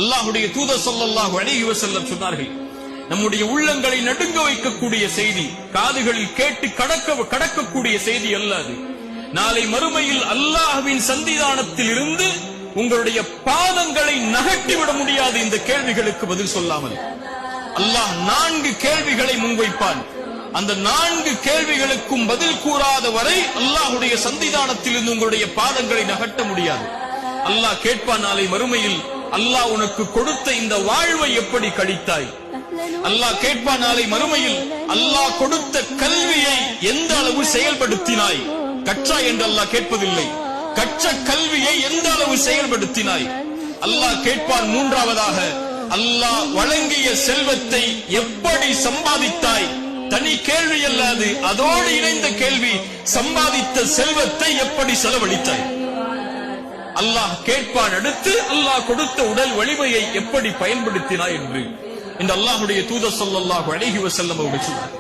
அல்லாஹ்வுடைய தூதர் ஸல்லல்லாஹு அலைஹி வஸல்லம் சொன்னார்கள், நம்முடைய உள்ளங்களை நடுங்க வைக்கக்கூடிய செய்தி, காதுகளில் கேட்டு கடக்கக்கூடிய செய்தி அல்லாது. நாளை மறுமையில் அல்லாஹ்வின் சன்னிதானத்தில் இருந்து உங்களுடைய பாதங்களை நகட்டிவிட முடியாது இந்த கேள்விகளுக்கு பதில் சொல்லாமல். அல்லாஹ் 4 கேள்விகளை முன்வைப்பான். அந்த 4 கேள்விகளுக்கும் பதில் கூறாத வரை அல்லாஹ்வுடைய சன்னிதானத்தில் இருந்து உங்களுடைய பாதங்களை நகட்ட முடியாது. அல்லாஹ் கேட்பான் நாளை மறுமையில், அல்லாஹ் உனக்கு கொடுத்த இந்த வாழ்வை எப்படி கழித்தாய்? அல்லாஹ் கேட்பான் நாளை மறுமையில், அல்லாஹ் கொடுத்த கல்வியை எந்த அளவு செயல்படுத்தினாய்? கற்றாய் என்று அல்லாஹ் கேட்பதில்லை, கற்ற கல்வியை எந்த அளவு செயல்படுத்தினாய்? அல்லாஹ் கேட்பான் மூன்றாவதாக, அல்லாஹ் வழங்கிய செல்வத்தை எப்படி சம்பாதித்தாய்? தனி கேள்வி அல்லாது, அதோடு இணைந்த கேள்வி, சம்பாதித்த செல்வத்தை எப்படி செலவழித்தாய்? அல்லாஹ் கேட்பான் அடுத்து, அல்லாஹ் கொடுத்த உடல் வலிமையை எப்படி பயன்படுத்தினாய் என்று. இந்த அல்லாஹ்வுடைய தூதர் ஸல்லல்லாஹு அலைஹி வஸல்லம் அவர்கள் சொன்னார்.